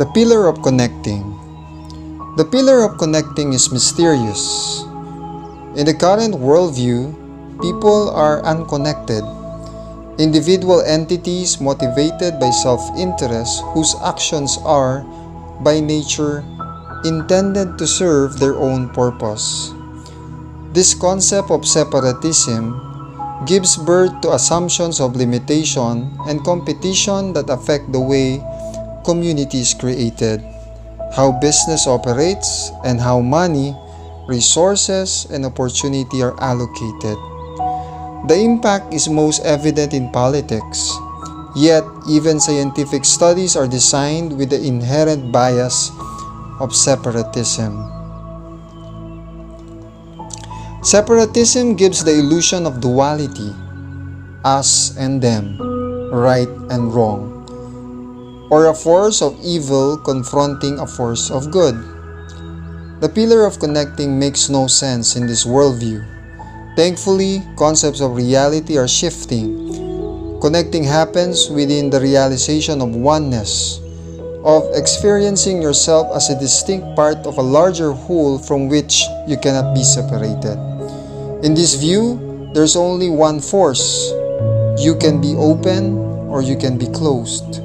The pillar of connecting. The pillar of connecting is mysterious. In the current worldview, people are unconnected. Individual entities motivated by self-interest whose actions are, by nature, intended to serve their own purpose. This concept of separatism gives birth to assumptions of limitation and competition that affect the way community is created, how business operates, and how money, resources, and opportunity are allocated. The impact is most evident in politics, yet even scientific studies are designed with the inherent bias of separatism. Separatism gives the illusion of duality, us and them, right and wrong, or a force of evil confronting a force of good. The pillar of connecting makes no sense in this worldview. Thankfully, concepts of reality are shifting. Connecting happens within the realization of oneness, of experiencing yourself as a distinct part of a larger whole from which you cannot be separated. In this view, there's only one force. You can be open or you can be closed.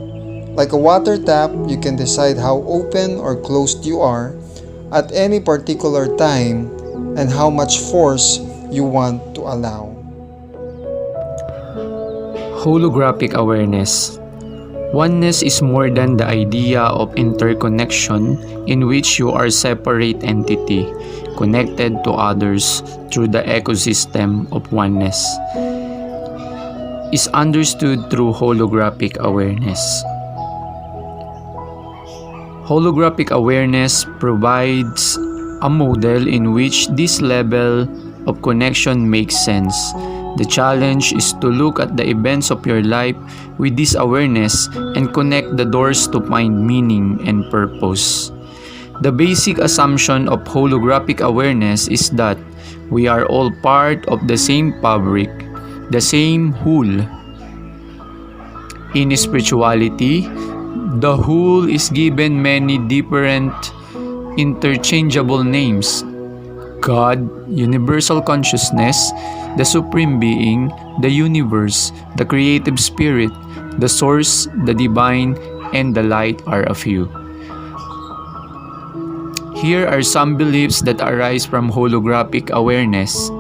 Like a water tap, you can decide how open or closed you are at any particular time and how much force you want to allow. Holographic awareness. Oneness is more than the idea of interconnection in which you are a separate entity, connected to others through the ecosystem of oneness. Is understood through holographic awareness. Holographic awareness provides a model in which this level of connection makes sense. The challenge is to look at the events of your life with this awareness and connect the dots to find meaning and purpose. The basic assumption of holographic awareness is that we are all part of the same fabric, the same whole. In spirituality, the whole is given many different interchangeable names: God, universal consciousness, the supreme being, the universe, the creative spirit, the source, the divine, and the light are a few. Here are some beliefs that arise from holographic awareness.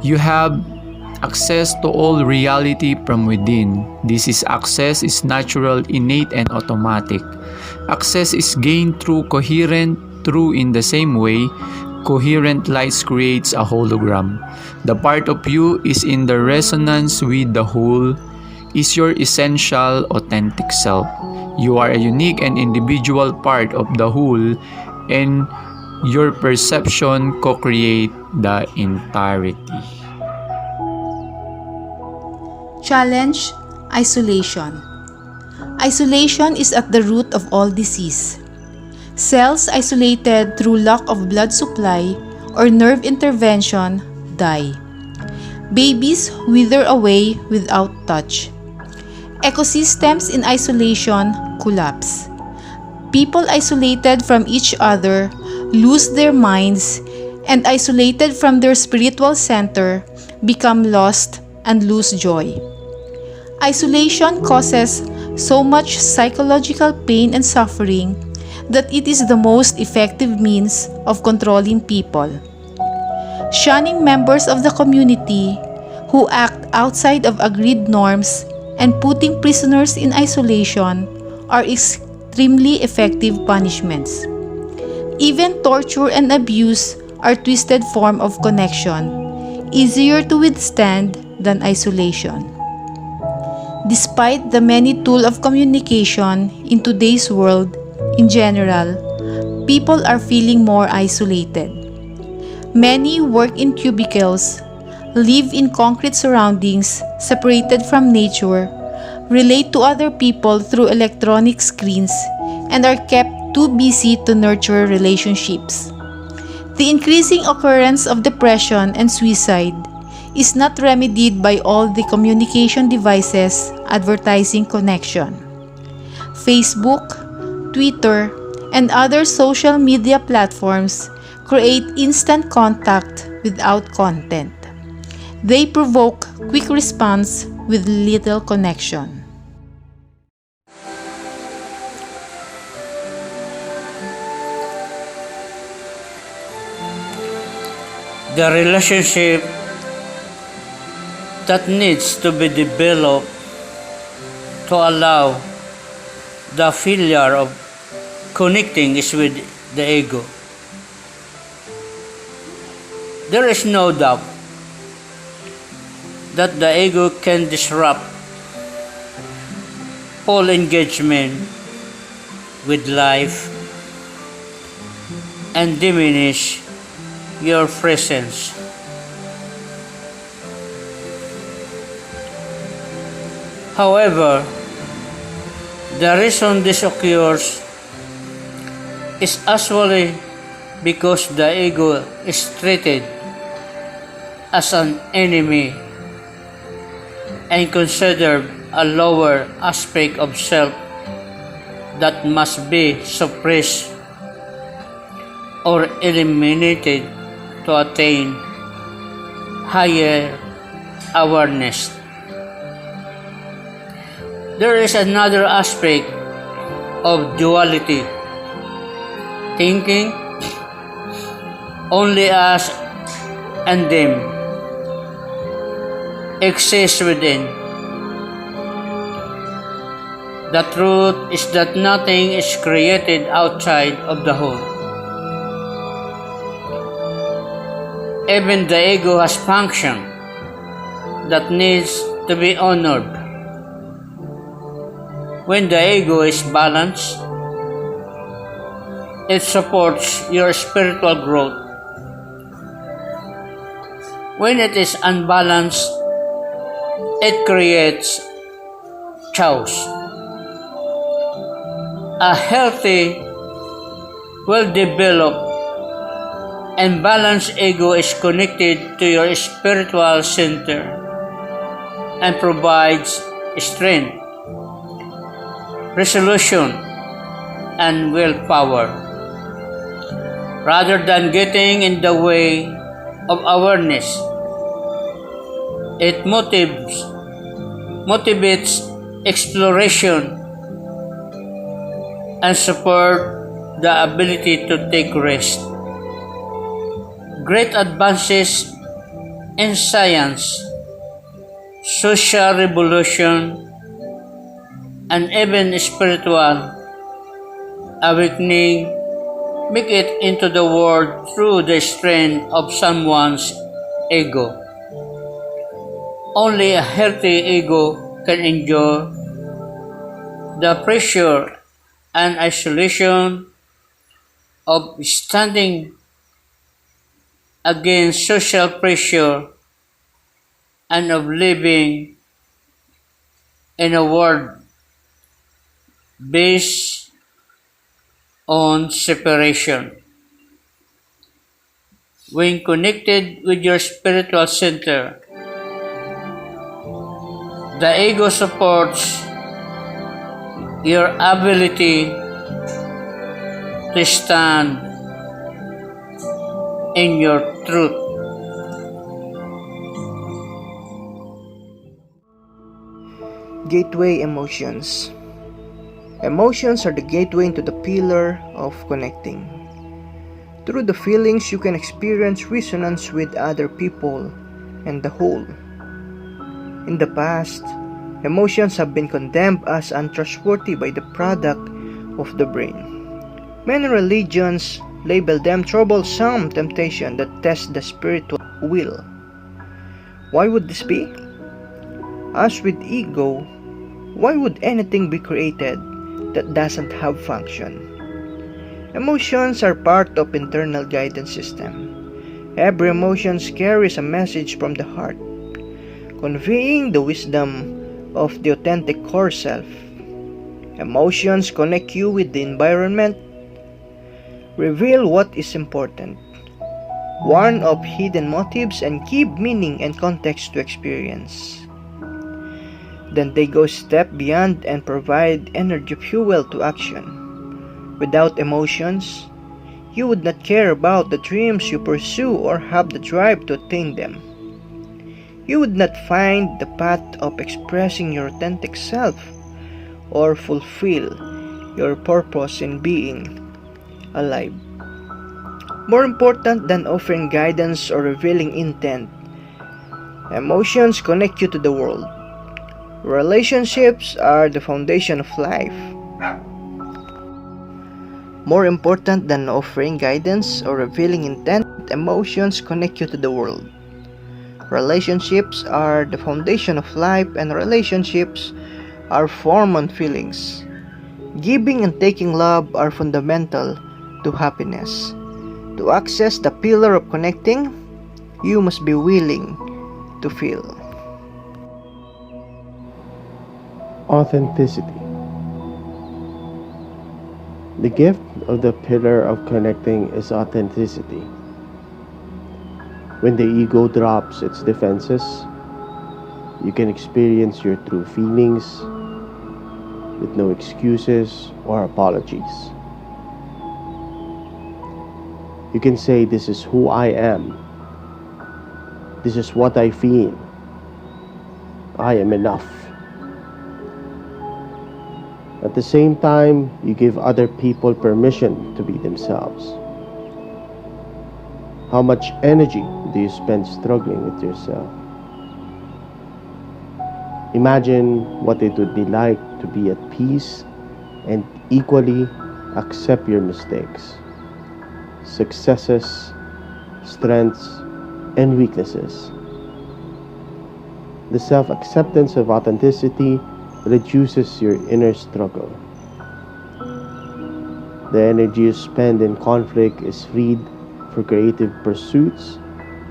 You have access to all reality from within. This access is natural, innate, and automatic. Access is gained through coherent through in the same way, coherent light creates a hologram. The part of you is in the resonance with the whole, is your essential, authentic self. You are a unique and individual part of the whole, and your perception co-create the entirety. Challenge: isolation. Isolation is at the root of all disease. Cells isolated through lack of blood supply or nerve intervention die. Babies wither away without touch. Ecosystems in isolation collapse. People isolated from each other lose their minds, and isolated from their spiritual center become lost and lose joy. Isolation causes so much psychological pain and suffering that it is the most effective means of controlling people. Shunning members of the community who act outside of agreed norms and putting prisoners in isolation are extremely effective punishments. Even torture and abuse are twisted forms of connection, easier to withstand than isolation. Despite the many tools of communication in today's world, in general, people are feeling more isolated. Many work in cubicles, live in concrete surroundings separated from nature, relate to other people through electronic screens, and are kept too busy to nurture relationships. The increasing occurrence of depression and suicide is not remedied by all the communication devices advertising connection. Facebook, Twitter, and other social media platforms create instant contact without content. They provoke quick response with little connection. The relationship that needs to be developed to allow the failure of connecting is with the ego. There is no doubt that the ego can disrupt all engagement with life and diminish your presence. However, the reason this occurs is actually because the ego is treated as an enemy and considered a lower aspect of self that must be suppressed or eliminated to attain higher awareness. There is another aspect of duality, thinking only us and them exists within. The truth is that nothing is created outside of the whole. Even the ego has function that needs to be honored. When the ego is balanced, it supports your spiritual growth. When it is unbalanced, it creates chaos. A healthy, well-developed, and balanced ego is connected to your spiritual center and provides strength, resolution, and willpower. Rather than getting in the way of awareness, it motivates exploration and support the ability to take rest. Great advances in science, social revolution, and even spiritual awakening make it into the world through the strength of someone's ego. Only a healthy ego can endure the pressure and isolation of standing against social pressure and of living in a world based on separation. When connected with your spiritual center, the ego supports your ability to stand in your truth. Gateway emotions. Emotions are the gateway into the pillar of connecting. Through the feelings, you can experience resonance with other people and the whole. In the past, emotions have been condemned as untrustworthy by the product of the brain. Many religions label them troublesome temptation that test the spiritual will. Why would this be? As with ego, why would anything be created that doesn't have function? Emotions are part of internal guidance system. Every emotion carries a message from the heart, conveying the wisdom of the authentic core self. Emotions connect you with the environment, reveal what is important, warn of hidden motives, and give meaning and context to experience. Then they go step beyond and provide energy fuel to action. Without emotions, you would not care about the dreams you pursue or have the drive to attain them. You would not find the path of expressing your authentic self or fulfill your purpose in being alive. More important than offering guidance or revealing intent, emotions connect you to the world. Relationships are the foundation of life. More important than offering guidance or revealing intent, emotions connect you to the world. Relationships are the foundation of life, and relationships are formed on feelings. Giving and taking love are fundamental to happiness. To access the pillar of connecting, you must be willing to feel. Authenticity. The gift of the pillar of connecting is authenticity. When the ego drops its defenses, you can experience your true feelings with no excuses or apologies. You can say, "This is who I am. This is what I feel. I am enough." At the same time, you give other people permission to be themselves. How much energy do you spend struggling with yourself? Imagine what it would be like to be at peace and equally accept your mistakes, successes, strengths, and weaknesses. The self-acceptance of authenticity reduces your inner struggle. The energy you spend in conflict is freed for creative pursuits,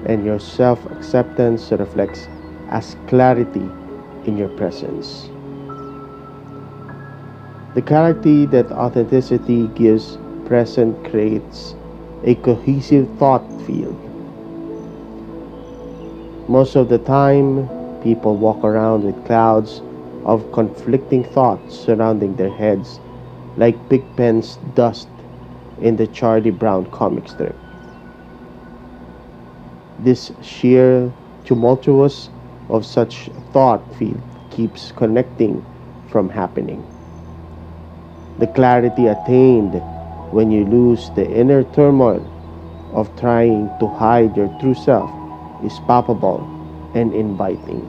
and your self-acceptance reflects as clarity in your presence. The clarity that authenticity gives present creates a cohesive thought field. Most of the time, people walk around with clouds of conflicting thoughts surrounding their heads, like Pigpen's dust in the Charlie Brown comic strip. This sheer tumultuous of such thought field keeps connecting from happening. The clarity attained when you lose the inner turmoil of trying to hide your true self is palpable and inviting.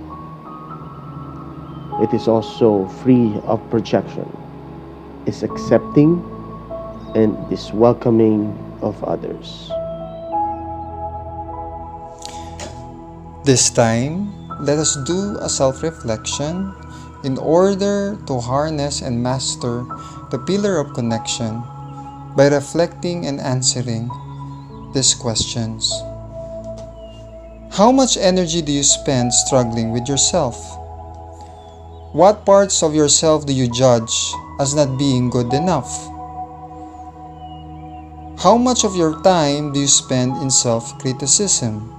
It is also free of projection, is accepting, and is welcoming of others. This time, let us do a self-reflection in order to harness and master the pillar of connection by reflecting and answering these questions. How much energy do you spend struggling with yourself? What parts of yourself do you judge as not being good enough? How much of your time do you spend in self-criticism?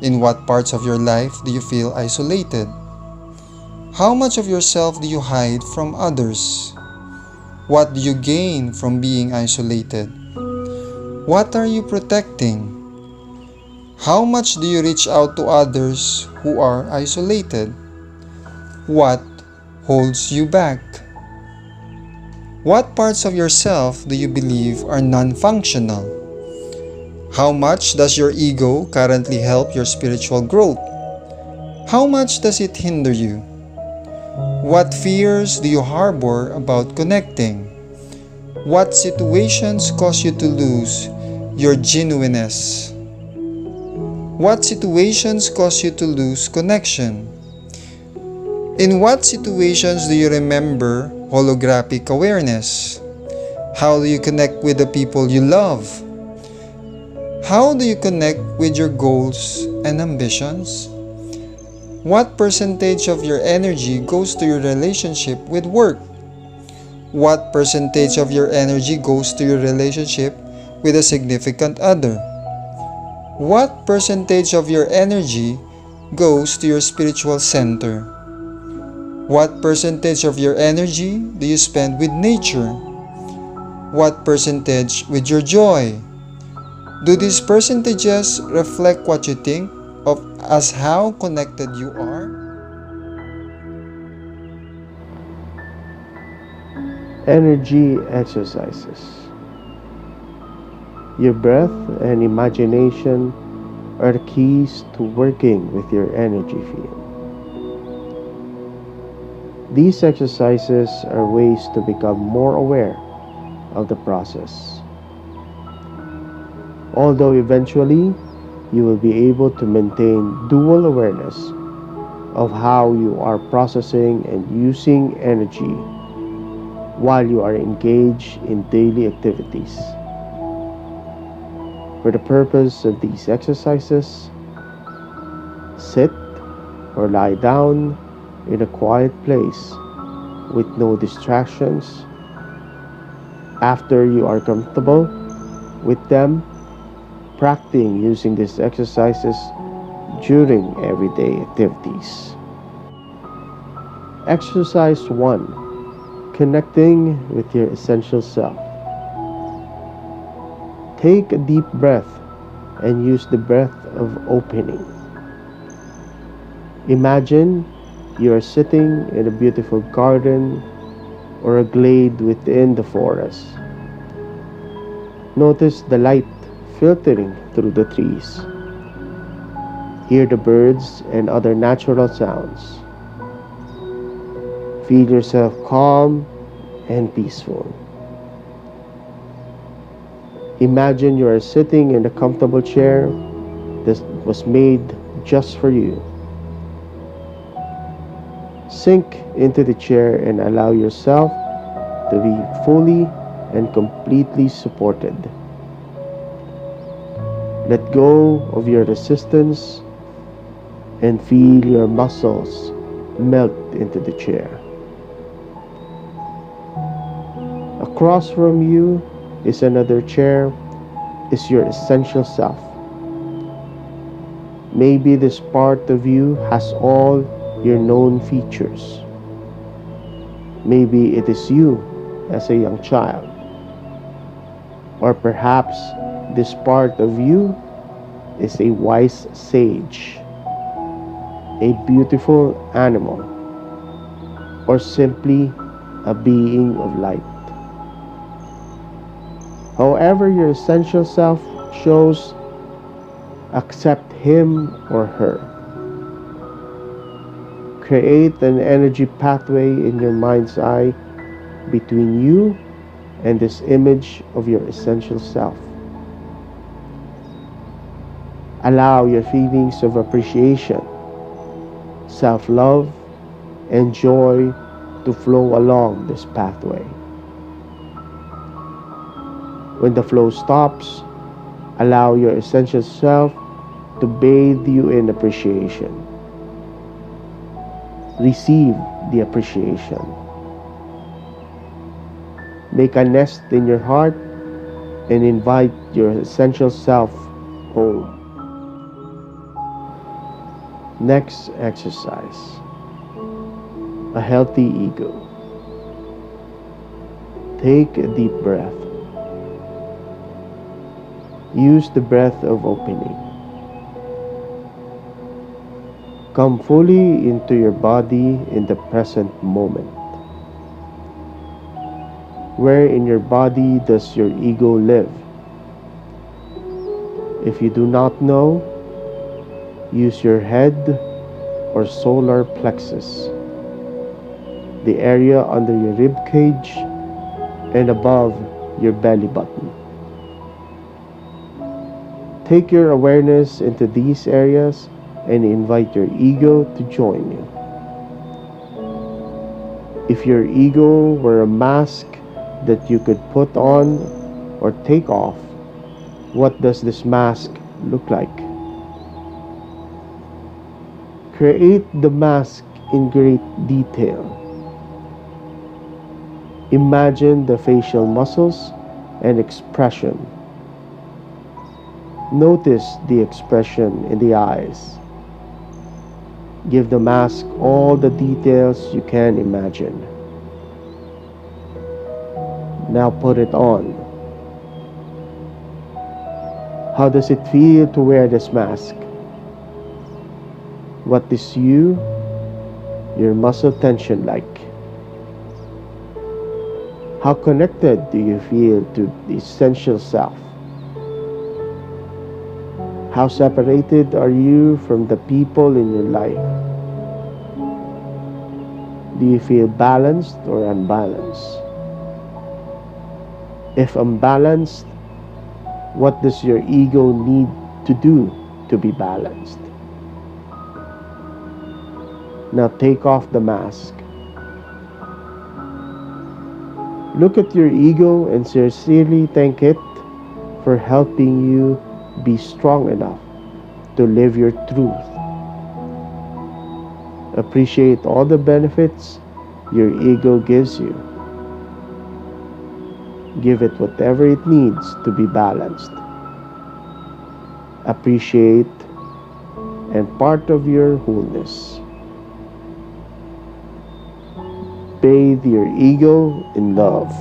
In what parts of your life do you feel isolated? How much of yourself do you hide from others? What do you gain from being isolated? What are you protecting? How much do you reach out to others who are isolated? What holds you back? What parts of yourself do you believe are non-functional? How much does your ego currently help your spiritual growth? How much does it hinder you? What fears do you harbor about connecting? What situations cause you to lose your genuineness? What situations cause you to lose connection? In what situations do you remember holographic awareness? How do you connect with the people you love? How do you connect with your goals and ambitions? What percentage of your energy goes to your relationship with work? What percentage of your energy goes to your relationship with a significant other? What percentage of your energy goes to your spiritual center? What percentage of your energy do you spend with nature? What percentage with your joy? Do these percentages reflect what you think of as how connected you are? Energy exercises. Your breath and imagination are the keys to working with your energy field. These exercises are ways to become more aware of the process. Although eventually you will be able to maintain dual awareness of how you are processing and using energy while you are engaged in daily activities. For the purpose of these exercises, sit or lie down in a quiet place with no distractions. After you are comfortable with them, practicing using these exercises during everyday activities. Exercise 1. Connecting with your essential self. Take a deep breath and use the breath of opening. Imagine you are sitting in a beautiful garden or a glade within the forest. Notice the light filtering through the trees. Hear the birds and other natural sounds. Feel yourself calm and peaceful. Imagine you are sitting in a comfortable chair that was made just for you. Sink into the chair and allow yourself to be fully and completely supported. Let go of your resistance and feel your muscles melt into the chair. Across from you is another chair, is your essential self. Maybe this part of you has all your known features. Maybe it is you as a young child. Or perhaps this part of you is a wise sage, a beautiful animal, or simply a being of light. However your essential self shows, accept him or her. Create an energy pathway in your mind's eye between you and this image of your essential self. Allow your feelings of appreciation, self-love, and joy to flow along this pathway. When the flow stops, allow your essential self to bathe you in appreciation. Receive the appreciation. Make a nest in your heart and invite your essential self home. Next exercise. A healthy ego. Take a deep breath. Use the breath of opening. Come fully into your body in the present moment. Where in your body does your ego live? If you do not know, use your head or solar plexus, the area under your rib cage and above your belly button. Take your awareness into these areas and invite your ego to join you. If your ego were a mask that you could put on or take off, what does this mask look like? Create the mask in great detail. Imagine the facial muscles and expression. Notice the expression in the eyes. Give the mask all the details you can imagine. Now put it on. How does it feel to wear this mask? What is your muscle tension like? How connected do you feel to the essential self? How separated are you from the people in your life? Do you feel balanced or unbalanced? If unbalanced, what does your ego need to do to be balanced? Now take off the mask. Look at your ego and sincerely thank it for helping you be strong enough to live your truth. Appreciate all the benefits your ego gives you. Give it whatever it needs to be balanced. Appreciate and part of your wholeness. Bathe your ego in love.